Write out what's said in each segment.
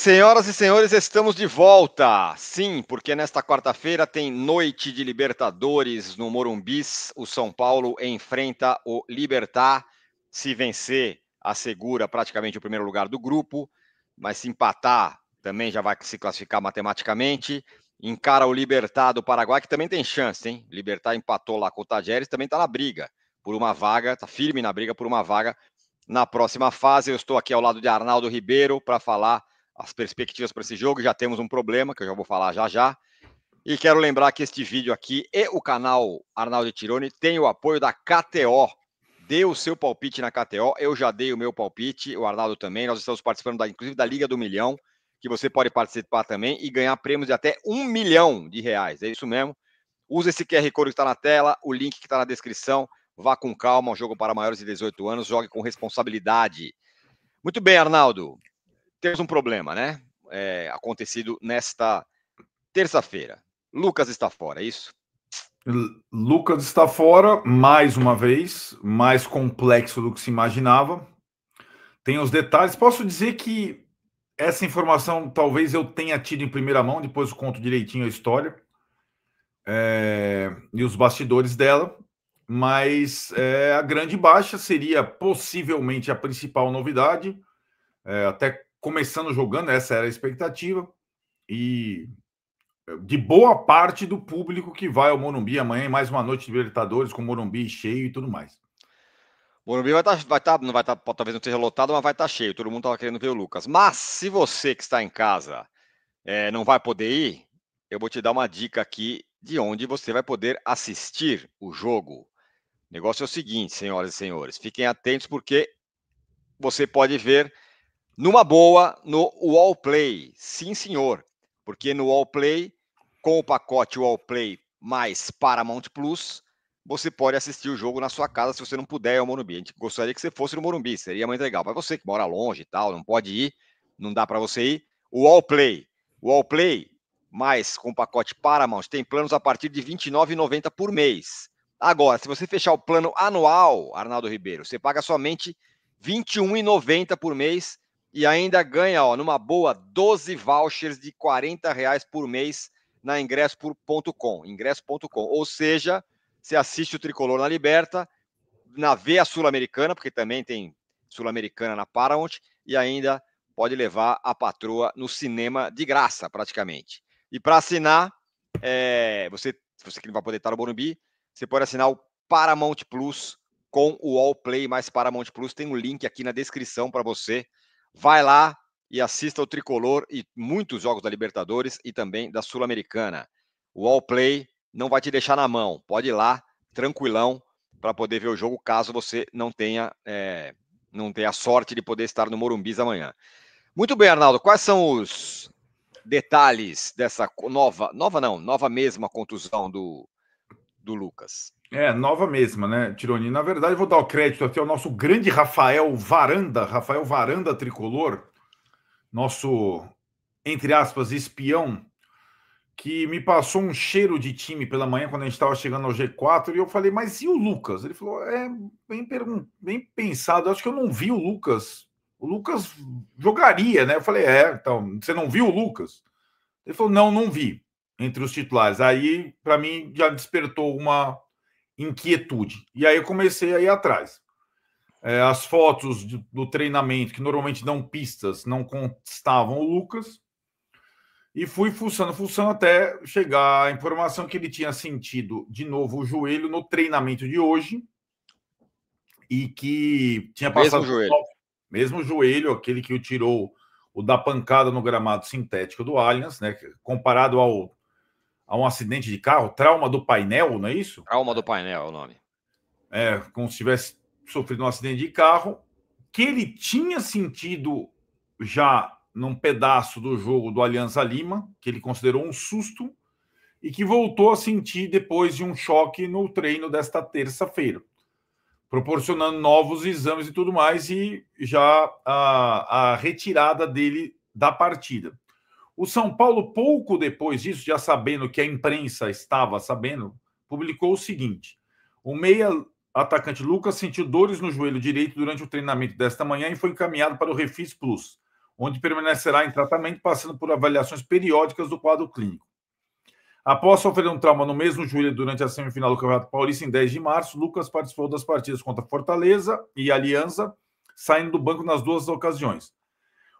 Senhoras e senhores, estamos de volta. Sim, porque nesta quarta-feira tem noite de Libertadores no Morumbis. O São Paulo enfrenta o Libertad. Se vencer, assegura praticamente o primeiro lugar do grupo, mas se empatar, também já vai se classificar matematicamente. Encara o Libertad do Paraguai, que também tem chance, hein? Libertad empatou lá com o Tajeres, também está na briga por uma vaga, está firme na briga por uma vaga na próxima fase. Eu estou aqui ao lado de Arnaldo Ribeiro para falar as perspectivas para esse jogo. Já temos um problema, que eu já vou falar já já. E quero lembrar que este vídeo aqui e o canal Arnaldo Tironi tem o apoio da KTO. Dê o seu palpite na KTO. Eu já dei o meu palpite, o Arnaldo também. Nós estamos participando, inclusive, da Liga do Milhão, que você pode participar também e ganhar prêmios de até R$ 1 milhão. É isso mesmo. Use esse QR Code que está na tela, o link que está na descrição. Vá com calma, um jogo para maiores de 18 anos. Jogue com responsabilidade. Muito bem, Arnaldo. Temos um problema, né? Acontecido nesta terça-feira. Lucas está fora, é isso? Lucas está fora, mais uma vez, mais complexo do que se imaginava. Tem os detalhes. Posso dizer que essa informação talvez eu tenha tido em primeira mão, depois eu conto direitinho a história e os bastidores dela, mas a grande baixa seria possivelmente a principal novidade, até começando jogando, essa era a expectativa, e de boa parte do público que vai ao Morumbi amanhã, mais uma noite de Libertadores com o Morumbi cheio e tudo mais. O Morumbi não vai estar, talvez não esteja lotado, mas vai estar cheio. Todo mundo estava querendo ver o Lucas. Mas se você que está em casa não vai poder ir, eu vou te dar uma dica aqui de onde você vai poder assistir o jogo. O negócio é o seguinte, senhoras e senhores, fiquem atentos porque você pode ver numa boa no Wallplay. Sim, senhor, porque no Wallplay, com o pacote Wallplay mais Paramount Plus, você pode assistir o jogo na sua casa se você não puder ir ao Morumbi. A gente gostaria que você fosse no Morumbi, seria muito legal. Mas você que mora longe e tal, não pode ir, não dá para você ir. O Wallplay, mais com o pacote Paramount, tem planos a partir de R$ 29,90 por mês. Agora, se você fechar o plano anual, Arnaldo Ribeiro, você paga somente R$ 21,90 por mês e ainda ganha, numa boa, 12 vouchers de R$ 40 por mês na ingresso.com. Ou seja, você assiste o Tricolor na Liberta, vê a Sul-Americana, porque também tem Sul-Americana na Paramount, e ainda pode levar a patroa no cinema de graça, praticamente. E para assinar, você que não vai poder estar no Morumbi, você pode assinar o Paramount Plus com o Wallplay mais Paramount Plus. Tem um link aqui na descrição para você. Vai lá e assista o Tricolor e muitos jogos da Libertadores e também da Sul-Americana. O Wallplay não vai te deixar na mão. Pode ir lá, tranquilão, para poder ver o jogo, caso você não tenha a sorte de poder estar no Morumbis amanhã. Muito bem, Arnaldo. Quais são os detalhes dessa nova mesma contusão do Lucas? Nova mesma, né, Tironi? Na verdade, eu vou dar o crédito aqui ao nosso grande Rafael Varanda Tricolor, nosso, entre aspas, espião, que me passou um cheiro de time pela manhã quando a gente estava chegando ao G4, e eu falei, mas e o Lucas? Ele falou, bem pensado, acho que eu não vi o Lucas. O Lucas jogaria, né? Eu falei, então, você não viu o Lucas? Ele falou, não vi, entre os titulares. Aí, para mim, já despertou uma inquietude. E aí eu comecei a ir atrás. As fotos do treinamento, que normalmente dão pistas, não constavam o Lucas. E fui fuçando até chegar a informação que ele tinha sentido de novo o joelho no treinamento de hoje e que tinha passado mesmo joelho, aquele que o tirou o da pancada no gramado sintético do Allianz, né? Comparado a um acidente de carro, trauma do painel, não é isso? Trauma do painel é o nome. Como se tivesse sofrido um acidente de carro, que ele tinha sentido já num pedaço do jogo do Alianza Lima, que ele considerou um susto, e que voltou a sentir depois de um choque no treino desta terça-feira, proporcionando novos exames e tudo mais, e já a retirada dele da partida. O São Paulo, pouco depois disso, já sabendo que a imprensa estava sabendo, publicou o seguinte: o meia atacante Lucas sentiu dores no joelho direito durante o treinamento desta manhã e foi encaminhado para o Refis Plus, onde permanecerá em tratamento, passando por avaliações periódicas do quadro clínico. Após sofrer um trauma no mesmo joelho durante a semifinal do Campeonato Paulista em 10 de março, Lucas participou das partidas contra Fortaleza e Alianza, saindo do banco nas duas ocasiões.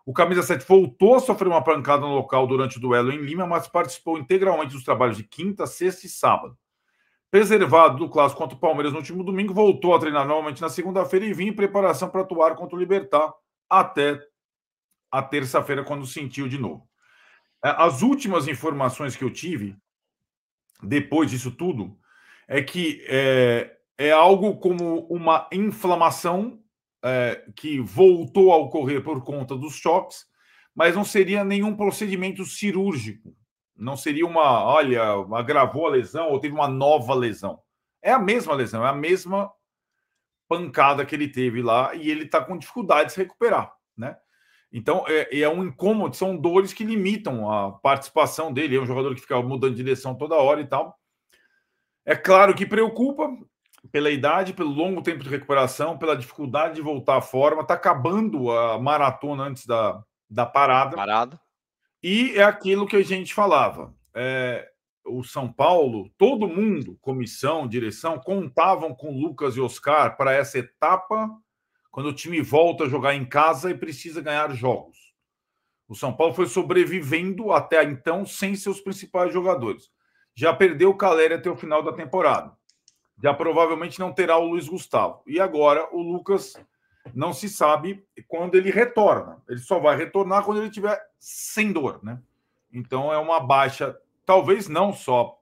O camisa 7 voltou a sofrer uma pancada no local durante o duelo em Lima, mas participou integralmente dos trabalhos de quinta, sexta e sábado. Preservado do clássico contra o Palmeiras no último domingo, voltou a treinar novamente na segunda-feira e vinha em preparação para atuar contra o Libertad até a terça-feira, quando sentiu de novo. As últimas informações que eu tive, depois disso tudo, é que é algo como uma inflamação que voltou a ocorrer por conta dos choques, mas não seria nenhum procedimento cirúrgico. Não seria agravou a lesão ou teve uma nova lesão. É a mesma lesão, é a mesma pancada que ele teve lá e ele está com dificuldade de se recuperar, né? Então, é um incômodo, são dores que limitam a participação dele. É um jogador que fica mudando de direção toda hora e tal. É claro que preocupa pela idade, pelo longo tempo de recuperação, pela dificuldade de voltar à forma. Está acabando a maratona antes da parada. E é aquilo que a gente falava. O São Paulo, todo mundo, comissão, direção, contavam com Lucas e Oscar para essa etapa, quando o time volta a jogar em casa e precisa ganhar jogos. O São Paulo foi sobrevivendo até então sem seus principais jogadores. Já perdeu o Calleri até o final da temporada. Já provavelmente não terá o Luiz Gustavo. E agora o Lucas não se sabe quando ele retorna. Ele só vai retornar quando ele estiver sem dor, né? Então é uma baixa, talvez não só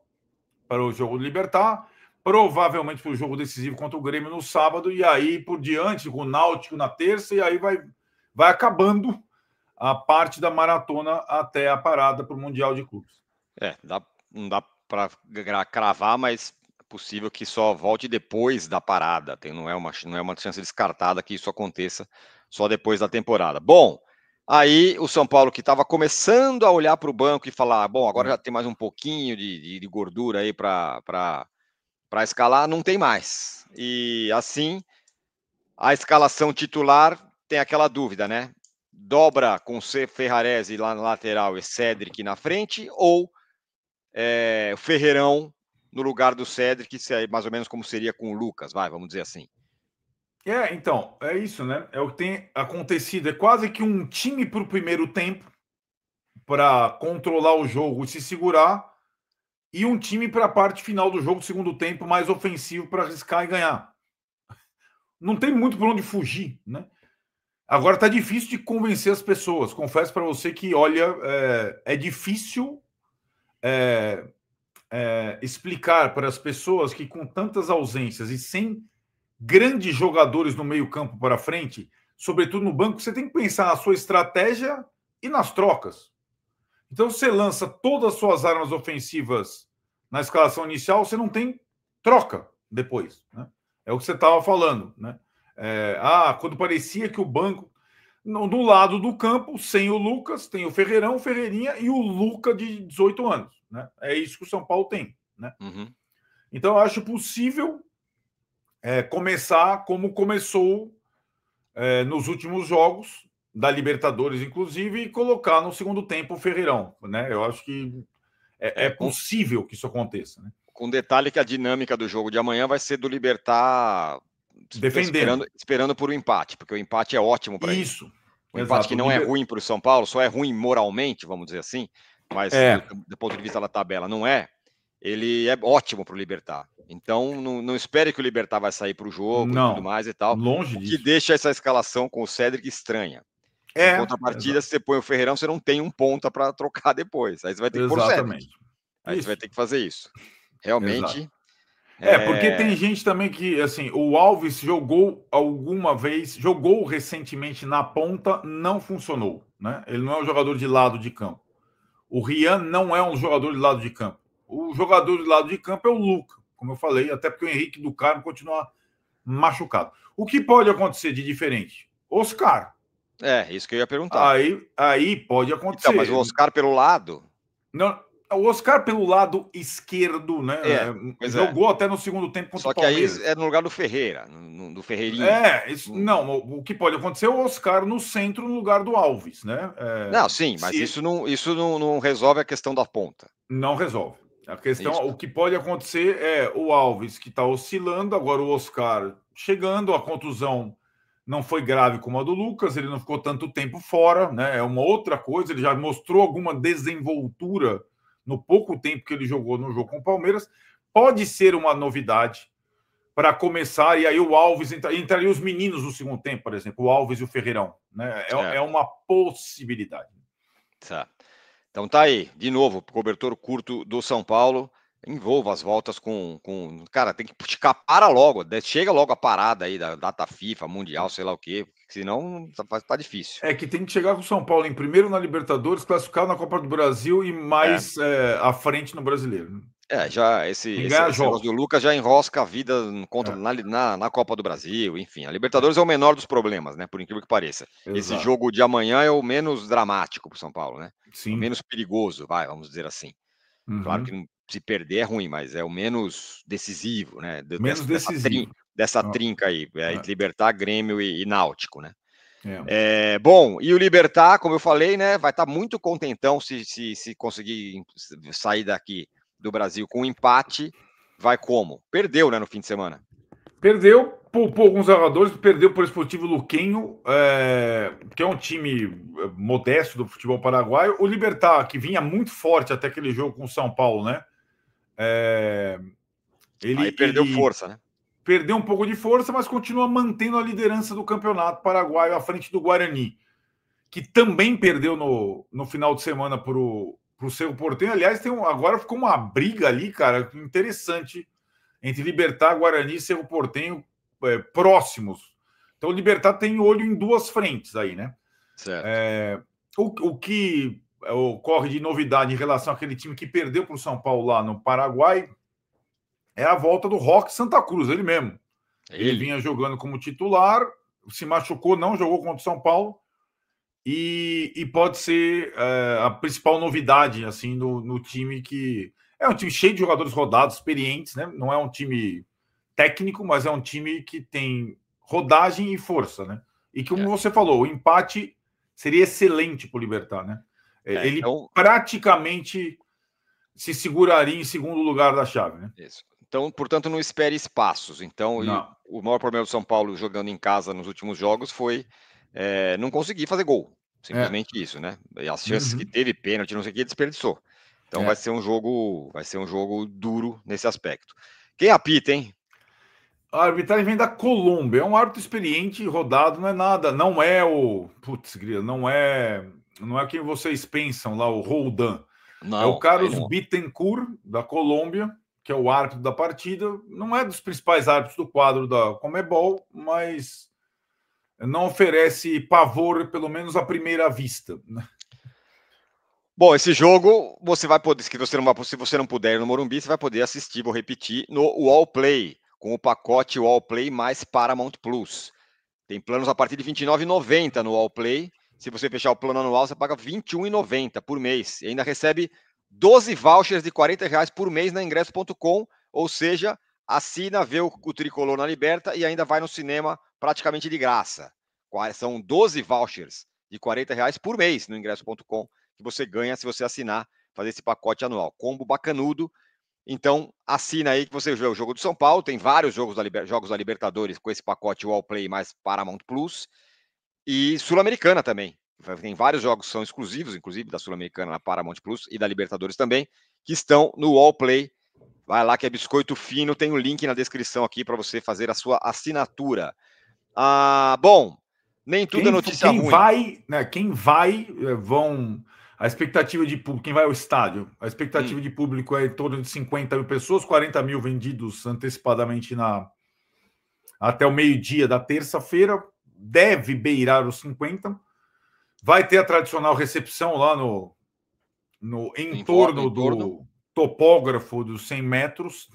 para o jogo do Libertad, provavelmente para o jogo decisivo contra o Grêmio no sábado, e aí por diante, com o Náutico na terça, e aí vai acabando a parte da maratona até a parada para o Mundial de Clubes. Não dá para cravar, mas é possível que só volte depois da parada. Não é uma chance descartada que isso aconteça só depois da temporada. Bom, aí o São Paulo, que estava começando a olhar para o banco e falar, bom, agora já tem mais um pouquinho de gordura aí para escalar, não tem mais. E assim, a escalação titular tem aquela dúvida, né? Dobra com o Ferrarese lá na lateral e Cédric na frente, ou o Ferreirão no lugar do Cédric, mais ou menos como seria com o Lucas, vamos dizer assim. Então, é isso, né? É o que tem acontecido. É quase que um time para o primeiro tempo, para controlar o jogo e se segurar, e um time para a parte final do jogo, segundo tempo, mais ofensivo para arriscar e ganhar. Não tem muito por onde fugir, né? Agora tá difícil de convencer as pessoas. Confesso para você que, olha, é difícil explicar para as pessoas que com tantas ausências e sem grandes jogadores no meio-campo para frente, sobretudo no banco, você tem que pensar na sua estratégia e nas trocas. Então, você lança todas as suas armas ofensivas na escalação inicial, você não tem troca depois, né? É o que você estava falando, né? Quando parecia que o banco, do lado do campo, sem o Lucas, tem o Ferreirão, o Ferreirinha e o Luca de 18 anos, né? É isso que o São Paulo tem, né? Uhum. Então, eu acho possível começar como começou nos últimos jogos da Libertadores, inclusive, e colocar no segundo tempo o Ferreirão, né? Eu acho que é possível que isso aconteça, né? Com detalhe que a dinâmica do jogo de amanhã vai ser do Libertad defendendo, esperando por um empate, porque o empate é ótimo para isso. O empate que não é ruim para o São Paulo, só é ruim moralmente, vamos dizer assim, mas do ponto de vista da tabela não é. Ele é ótimo para o Libertad. Então, não espere que o Libertad vai sair para o jogo e tudo mais e tal. Longe o que disso. deixa essa escalação com o Cédric estranha. Em contrapartida, se você põe o Ferreirão, você não tem um ponta para trocar depois. Aí você vai ter que pôr o Cédric. Aí você vai ter que fazer isso. Realmente. Porque tem gente também que, assim, o Alves jogou recentemente na ponta, não funcionou, né? Ele não é um jogador de lado de campo. O Rian não é um jogador de lado de campo. O jogador de lado de campo é o Luca, como eu falei, até porque o Henrique do Carmo continua machucado. O que pode acontecer de diferente? Oscar. Isso que eu ia perguntar. Aí pode acontecer. Então, mas o Oscar pelo lado? Não, O Oscar pelo lado esquerdo, né? Pois é. Jogou até no segundo tempo contra Só o que aí Palmeiras. é no lugar do Ferreira, do Ferreirinha. Não, o que pode acontecer é o Oscar no centro, no lugar do Alves, né? Não, sim, mas isso não resolve a questão da ponta. Não resolve. A questão, Isso. o que pode acontecer é o Alves que está oscilando, agora o Oscar chegando, a contusão não foi grave como a do Lucas, ele não ficou tanto tempo fora, né? É uma outra coisa, ele já mostrou alguma desenvoltura no pouco tempo que ele jogou no jogo com o Palmeiras. Pode ser uma novidade para começar, e aí o Alves entraria os meninos no segundo tempo, por exemplo, o Alves e o Ferreirão, né? É uma possibilidade. Tá. Então tá aí, de novo, cobertor curto do São Paulo. Envolva as voltas com. Cara, tem que para logo, chega logo a parada aí da data FIFA, Mundial, sei lá o quê, senão tá difícil. É que tem que chegar com o São Paulo em primeiro na Libertadores, classificar na Copa do Brasil e mais à frente no Brasileiro. Já esse negócio do Lucas já enrosca a vida na Copa do Brasil, enfim. A Libertadores é o menor dos problemas, né? Por incrível que pareça. Exato. Esse jogo de amanhã é o menos dramático para o São Paulo, né? Sim. O menos perigoso, vamos dizer assim. Claro que se perder é ruim, mas é o menos decisivo, né? Menos decisivo. Dessa trinca aí, entre Libertad, Grêmio e Náutico, né? Bom, e o Libertad, como eu falei, né? Vai estar muito contentão se conseguir sair daqui do Brasil com um empate. Vai como? Perdeu, né, no fim de semana. Perdeu, poupou alguns jogadores, perdeu por Esportivo Luquenho, que é um time modesto do futebol paraguaio. O Libertad, que vinha muito forte até aquele jogo com o São Paulo, né? Aí perdeu força, né? Perdeu um pouco de força, mas continua mantendo a liderança do campeonato paraguaio à frente do Guarani, que também perdeu no final de semana para o Cerro Porteño. Aliás, agora ficou uma briga ali, cara, interessante entre Libertad, Guarani e Cerro Porteño próximos. Então, o Libertad tem olho em duas frentes aí, né? Certo. O que ocorre de novidade em relação àquele time que perdeu para o São Paulo lá no Paraguai é a volta do Roque Santa Cruz, ele mesmo. Ele vinha jogando como titular, se machucou, não jogou contra o São Paulo, e pode ser a principal novidade assim no time, que é um time cheio de jogadores rodados, experientes, né? Não é um time técnico, mas é um time que tem rodagem e força, né? E como você falou, o empate seria excelente para o Libertad, né? Ele praticamente se seguraria em segundo lugar da chave, né? Isso. Então, portanto, não espere espaços. Então, o maior problema do São Paulo jogando em casa nos últimos jogos foi não conseguir fazer gol. Simplesmente isso, né? E as chances que teve, pênalti, não sei o que, desperdiçou. Então vai ser um jogo duro nesse aspecto. Quem apita, hein? A arbitragem vem da Colômbia. É um árbitro experiente, rodado, não é nada. Não é o. Putz, não é quem vocês pensam lá, o Roldan. Não, é o Carlos Bittencourt, da Colômbia, que é o árbitro da partida. Não é dos principais árbitros do quadro da Conmebol, mas não oferece pavor, pelo menos à primeira vista. Bom, esse jogo você vai poder, se você não puder ir no Morumbi, você vai poder assistir, vou repetir, no Wallplay, com o pacote Wallplay mais Paramount Plus. Tem planos a partir de R$ 29,90 no Wallplay. Se você fechar o plano anual, você paga R$ 21,90 por mês. E ainda recebe 12 vouchers de R$ 40 por mês na ingresso.com, ou seja, assina, vê o Tricolor na Liberta e ainda vai no cinema praticamente de graça. São 12 vouchers de R$ 40 por mês no ingresso.com que você ganha se você assinar, fazer esse pacote anual. Combo bacanudo. Então, assina aí que você vê o jogo do São Paulo. Tem vários jogos da Libertadores com esse pacote Wallplay mais Paramount Plus. E Sul-Americana também. Tem vários jogos que são exclusivos, inclusive da Sul-Americana, na Paramount Plus e da Libertadores também, que estão no Wallplay. Vai lá que é biscoito fino. Tem o link na descrição aqui para você fazer a sua assinatura. Bom, nem tudo é notícia ruim. Quem vai, vão... A expectativa de público, quem vai ao estádio, a expectativa de público é em torno de 50 mil pessoas, 40 mil vendidos antecipadamente até o meio-dia da terça-feira, deve beirar os 50. Vai ter a tradicional recepção lá no entorno do topógrafo dos 100 metros.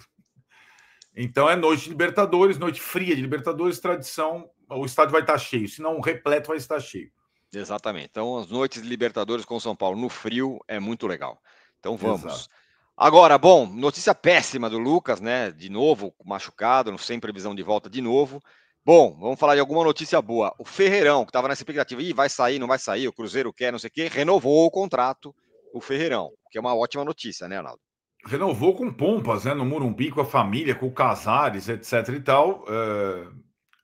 Então é noite de Libertadores, noite fria de Libertadores, tradição, o estádio vai estar cheio, se não o repleto vai estar cheio. Exatamente. Então, as noites de Libertadores com São Paulo no frio é muito legal. Então Exato. vamos. Agora, bom, notícia péssima do Lucas, né? De novo, machucado, sem previsão de volta de novo. Bom, vamos falar de alguma notícia boa. O Ferreirão, que estava nessa expectativa, vai sair, não vai sair, o Cruzeiro quer, não sei o quê, renovou o contrato, o Ferreirão, que é uma ótima notícia, né, Arnaldo? Renovou com pompas, né? No Morumbi, com a família, com o Casares, etc e tal.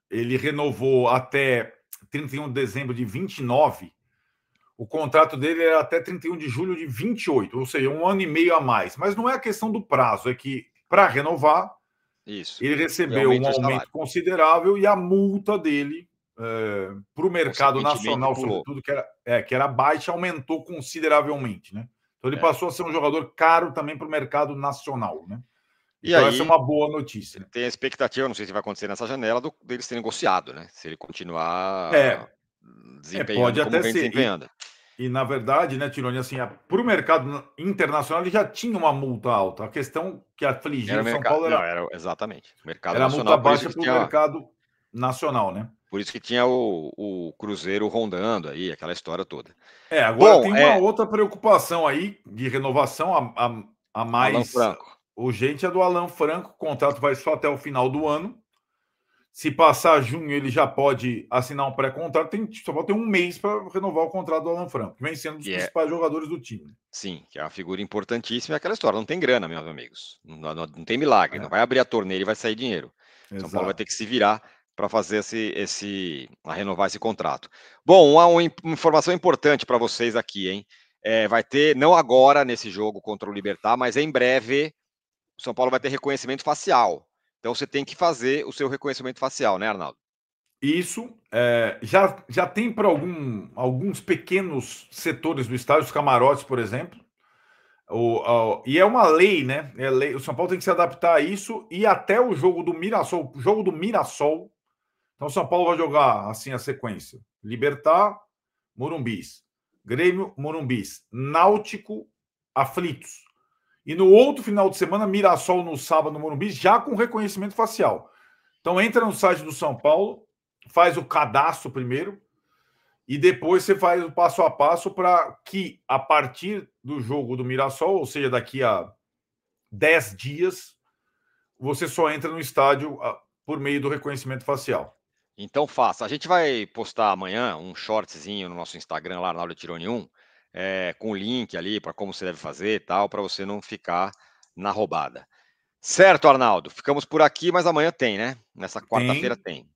Ele renovou até 31 de dezembro de 29. O contrato dele era até 31 de julho de 28, ou seja, um ano e meio a mais. Mas não é a questão do prazo, é que para renovar, Isso. ele E recebeu um aumente o aumento salário. considerável e a multa dele para o mercado Consequentemente, nacional, pulou. sobretudo, que era baixa, aumentou consideravelmente, né? Então ele É. passou a ser um jogador caro também para o mercado nacional, né? E Então essa é aí, uma boa notícia. tem a expectativa, não sei se vai acontecer nessa janela, deles terem negociado, né? Se ele continuar É, desempenhando pode como até vem ser. desempenhando. E na verdade, né, Tironi, assim, para o mercado internacional ele já tinha uma multa alta. A questão que afligia Era o São mercado. Paulo Não, era, era exatamente. Mercado era a multa nacional, baixa para o mercado nacional, né? por isso que tinha o Cruzeiro rondando aí, aquela história toda. Agora Bom, tem uma outra preocupação aí de renovação a Alan mais Franco. urgente, é do Alan Franco. O contrato vai só até o final do ano. Se passar junho, ele já pode assinar um pré-contrato. Só falta um mês para renovar o contrato do Alan Franco, que vem sendo um dos Que é, principais jogadores do time. sim, que é uma figura importantíssima, é aquela história, não tem grana, meus amigos. Não tem milagre, não É, vai abrir a torneira e vai sair dinheiro. São Paulo vai ter exato. que se virar para fazer a renovar esse contrato. Bom, uma informação importante para vocês aqui, hein? Vai ter, não agora nesse jogo contra o Libertad, mas em breve, o São Paulo vai ter reconhecimento facial. Então você tem que fazer o seu reconhecimento facial, né, Arnaldo? Isso já tem para alguns pequenos setores do estádio, os camarotes, por exemplo. E é uma lei, né? O São Paulo tem que se adaptar a isso e até o jogo do Mirassol. O jogo do Mirassol. Então, o São Paulo vai jogar assim a sequência: Libertad, Morumbis, Grêmio, Morumbis, Náutico, Aflitos. E no outro final de semana, Mirassol no sábado no Morumbis, já com reconhecimento facial. Então, entra no site do São Paulo, faz o cadastro primeiro e depois você faz o passo a passo para que, a partir do jogo do Mirassol, ou seja, daqui a 10 dias, você só entra no estádio por meio do reconhecimento facial. Então faça. A gente vai postar amanhã um shortzinho no nosso Instagram, lá na Aula Tirone 1, com o link ali para como você deve fazer e tal, para você não ficar na roubada. Certo, Arnaldo? Ficamos por aqui, mas amanhã tem, né? Nessa quarta-feira Tem, tem.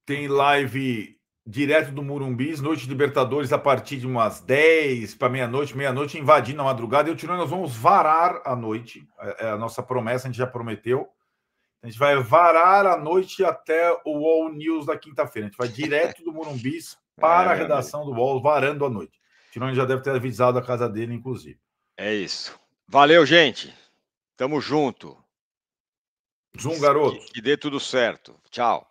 tem live direto do Murumbis, Noite de Libertadores, a partir de umas 10 para meia-noite, invadindo a madrugada. Eu e o Tirone, nós vamos varar a noite. É a nossa promessa, a gente já prometeu. A gente vai varar a noite até o All News da quinta-feira. A gente vai direto do Morumbis para a Meu amigo. redação do UOL, varando a noite. O Tirone já deve ter avisado a casa dele, inclusive. É isso. Valeu, gente. Tamo junto. Zoom, Que, garotos. que dê tudo certo. Tchau.